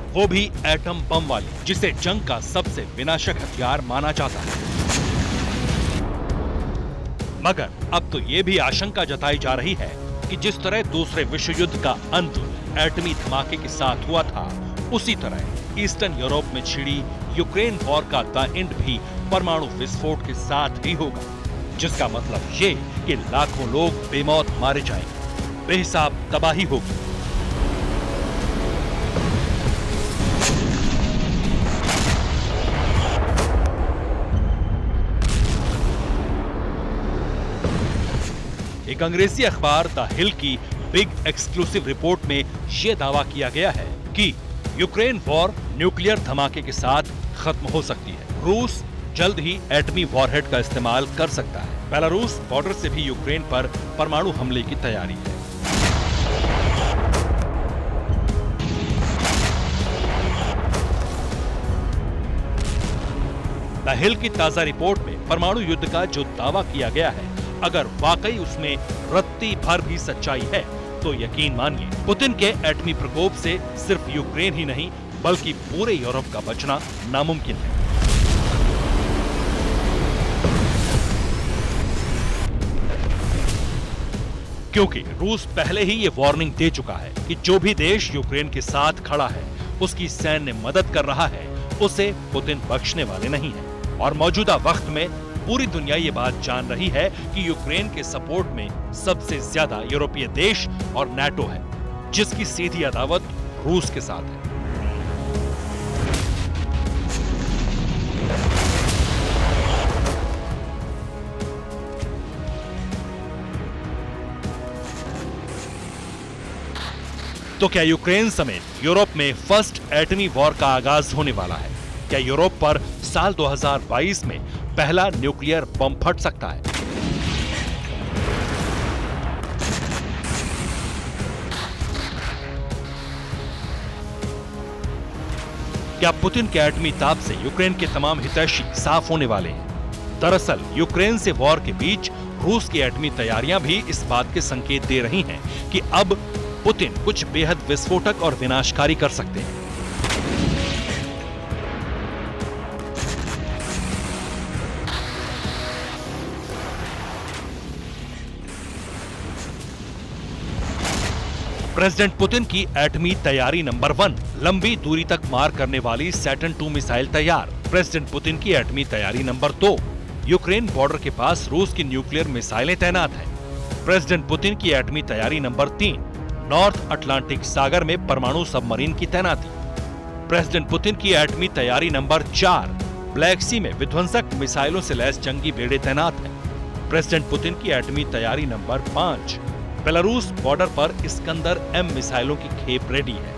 वो भी atom bomb वाली, जिसे जंग का सबसे विनाशक हथियार माना जाता है। मगर अब तो ये भी आशंका जताई जा रही है कि जिस तरह दूसरे विश्व युद्ध का अंत एटमी धमाके के साथ हुआ था, उसी तरह ईस्टर्न यूरोप में छिड़ी यूक्रेन वॉर का द एंड भी परमाणु विस्फोट के साथ ही होगा, जिसका मतलब ये कि लाखों लोग बेमौत मारे जाएंगे, बेहिसाब तबाही होगी। एक अंग्रेजी अखबार द हिल की बिग एक्सक्लूसिव रिपोर्ट में यह दावा किया गया है कि यूक्रेन वॉर न्यूक्लियर धमाके के साथ खत्म हो सकती है। रूस जल्द ही एटमी वॉरहेड का इस्तेमाल कर सकता है। बेलारूस बॉर्डर से भी यूक्रेन पर परमाणु हमले की तैयारी है। द हिल की ताजा रिपोर्ट में परमाणु युद्ध का जो दावा किया गया है, अगर वाकई उसमें रत्ती भर भी सच्चाई है, तो यकीन मानिए पुतिन के एटमी प्रकोप से सिर्फ यूक्रेन ही नहीं बल्कि पूरे यूरोप का बचना नामुमकिन है। क्योंकि रूस पहले ही ये वार्निंग दे चुका है कि जो भी देश यूक्रेन के साथ खड़ा है, उसकी सैन्य मदद कर रहा है, उसे पुतिन बख्शने वाले नहीं है। और मौजूदा वक्त में पूरी दुनिया ये बात जान रही है कि यूक्रेन के सपोर्ट में सबसे ज्यादा यूरोपीय देश और नाटो है, जिसकी सीधी अदावत रूस के साथ है। तो क्या यूक्रेन समेत यूरोप में फर्स्ट एटमी वॉर का आगाज होने वाला है? क्या यूरोप पर साल 2022 में पहला न्यूक्लियर बम फट सकता है? क्या पुतिन के एटमी ताप से यूक्रेन के तमाम हितैषी साफ होने वाले हैं? दरअसल यूक्रेन से वॉर के बीच रूस की एटमी तैयारियां भी इस बात के संकेत दे रही हैं कि अब पुतिन कुछ बेहद विस्फोटक और विनाशकारी कर सकते हैं। प्रेसिडेंट पुतिन की एटमी तैयारी नंबर 1, लंबी दूरी तक मार करने वाली सैटर्न 2 मिसाइल तैयार। प्रेसिडेंट पुतिन की एटमी तैयारी नंबर 2, यूक्रेन बॉर्डर के पास रूस की न्यूक्लियर मिसाइलें तैनात हैं। प्रेसिडेंट पुतिन की एटमी तैयारी नंबर 3, नॉर्थ अटलांटिक सागर में परमाणु सबमरीन की तैनाती। प्रेसिडेंट पुतिन की एटमी तैयारी नंबर 4, ब्लैक सी में विध्वंसक मिसाइलों से लैस जंगी बेड़े तैनात हैं। प्रेसिडेंट पुतिन की एटमी तैयारी नंबर 5, बेलारूस बॉर्डर पर इस्कंदर M मिसाइलों की खेप रेडी है।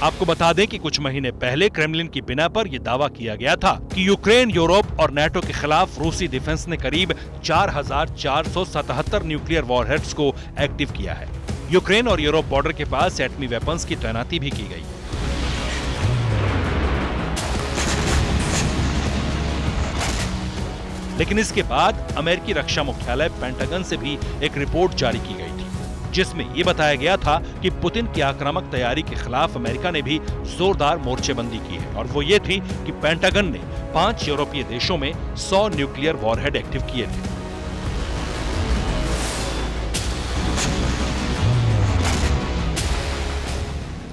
आपको बता दें कि कुछ महीने पहले क्रेमलिन की बिना पर यह दावा किया गया था कि यूक्रेन, यूरोप और नाटो के खिलाफ रूसी डिफेंस ने करीब 4477 न्यूक्लियर वॉरहेड्स को एक्टिव किया है। यूक्रेन और यूरोप बॉर्डर के पास एटमी वेपन्स की तैनाती भी की गई। लेकिन इसके बाद अमेरिकी रक्षा मुख्यालय पेंटागन से भी एक रिपोर्ट जारी की गई थी, जिसमें यह बताया गया था कि पुतिन की आक्रामक तैयारी के खिलाफ अमेरिका ने भी जोरदार मोर्चेबंदी की है। और वो ये थी कि पेंटागन ने 5 यूरोपीय देशों में 100 न्यूक्लियर वॉरहेड एक्टिव किए थे।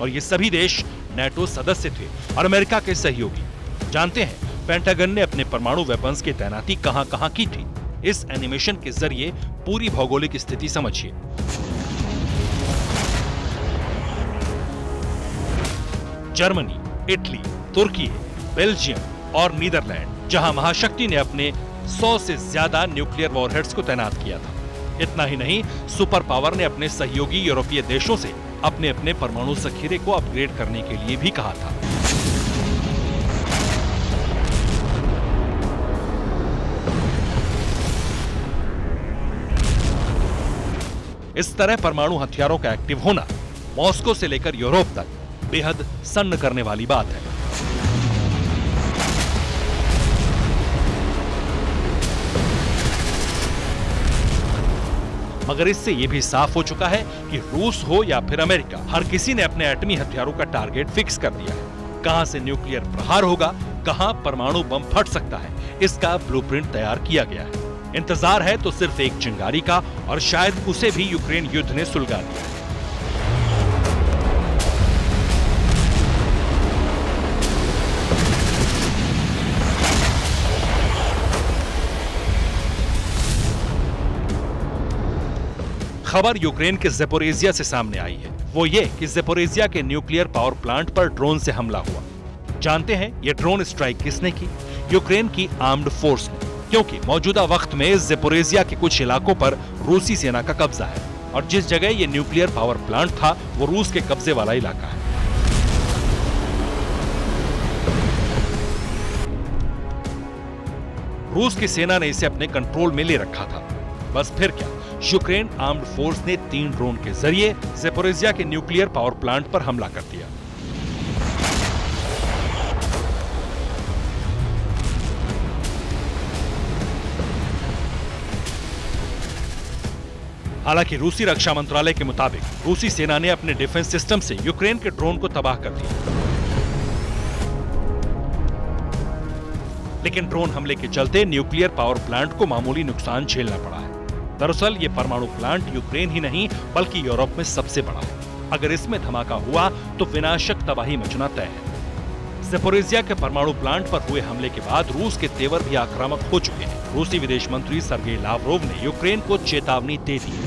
और ये सभी देश नाटो सदस्य थे और अमेरिका के सहयोगी। जानते हैं पेंटागन ने अपने परमाणु वेपन्स की तैनाती कहां-कहां की थी? इस एनिमेशन के जरिए पूरी भौगोलिक स्थिति समझिए। जर्मनी, इटली, तुर्की, बेल्जियम और नीदरलैंड, जहां महाशक्ति ने अपने 100 से ज्यादा न्यूक्लियर वॉरहेड्स को तैनात किया था। इतना ही नहीं, सुपर पावर ने अपने सहयोगी यूरोपीय देशों से अपने अपने परमाणु जखीरे को अपग्रेड करने के लिए भी कहा था। इस तरह परमाणु हथियारों का एक्टिव होना मॉस्को से लेकर यूरोप तक बेहद सन्न करने वाली बात है। मगर इससे ये भी साफ हो चुका है कि रूस हो या फिर अमेरिका, हर किसी ने अपने एटमी हथियारों का टारगेट फिक्स कर दिया है। कहां से न्यूक्लियर प्रहार होगा, कहां परमाणु बम फट सकता है, इसका ब्लूप्रिंट तैयार किया गया है। इंतजार है तो सिर्फ एक चिंगारी का, और शायद उसे भी यूक्रेन युद्ध ने सुलगा दिया है। खबर यूक्रेन के ज़ेपोरिजिया से सामने आई है। वो ये कि ज़ेपोरिजिया के न्यूक्लियर पावर प्लांट पर ड्रोन से हमला हुआ। जानते हैं ये ड्रोन स्ट्राइक किसने की? यूक्रेन की आर्म्ड फोर्स ने, क्योंकि मौजूदा वक्त में ज़ेपोरिजिया के कुछ इलाकों पर रूसी सेना का कब्जा है, और जिस जगह ये न्यूक्लियर पावर प्लांट था वो रूस के कब्जे वाला इलाका है। रूस की सेना ने इसे अपने कंट्रोल में ले रखा था। बस फिर क्या, यूक्रेन आर्म्ड फोर्स ने 3 ड्रोन के जरिए ज़ेपोरिजिया के न्यूक्लियर पावर प्लांट पर हमला कर दिया। हालांकि रूसी रक्षा मंत्रालय के मुताबिक रूसी सेना ने अपने डिफेंस सिस्टम से यूक्रेन के ड्रोन को तबाह कर दिया, लेकिन ड्रोन हमले के चलते न्यूक्लियर पावर प्लांट को मामूली नुकसान झेलना पड़ा है। दरअसल ये परमाणु प्लांट यूक्रेन ही नहीं बल्कि यूरोप में सबसे बड़ा है। अगर इसमें धमाका हुआ तो विनाशक तबाही मचना तय है। ज़ेपोरिजिया के परमाणु प्लांट पर हुए हमले के बाद रूस के तेवर भी आक्रामक हो चुके हैं। रूसी विदेश मंत्री सर्गेई लावरोव ने यूक्रेन को चेतावनी दे दी है।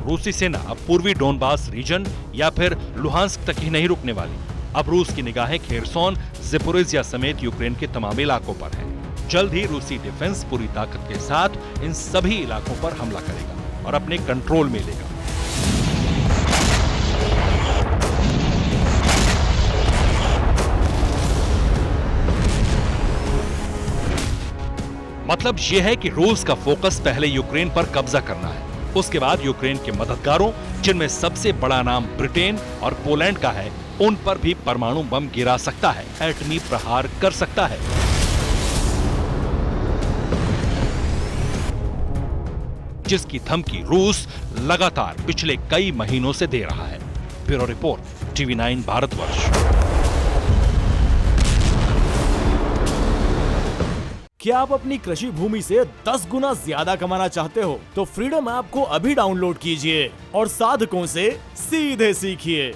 रूसी सेना अब पूर्वी डोनबास रीजन या फिर लुहांस्क तक ही नहीं रुकने वाली। अब रूस की निगाहें खेरसोन, ज़ेपोरिजिया समेत यूक्रेन के तमाम इलाकों पर है। जल्द ही रूसी डिफेंस पूरी ताकत के साथ इन सभी इलाकों पर हमला करेगा और अपने कंट्रोल में लेगा। मतलब यह है कि रूस का फोकस पहले यूक्रेन पर कब्जा करना है, उसके बाद यूक्रेन के मददगारों, जिनमें सबसे बड़ा नाम ब्रिटेन और पोलैंड का है, उन पर भी परमाणु बम गिरा सकता है, एटमी प्रहार कर सकता है। जिसकी धमकी रूस लगातार पिछले कई महीनों से दे रहा है। Bureau report, TV9 Bharatvarsh. क्या आप अपनी कृषि भूमि से 10 गुना ज्यादा कमाना चाहते हो? तो फ्रीडम ऐप को अभी डाउनलोड कीजिए और साधकों से सीधे सीखिए।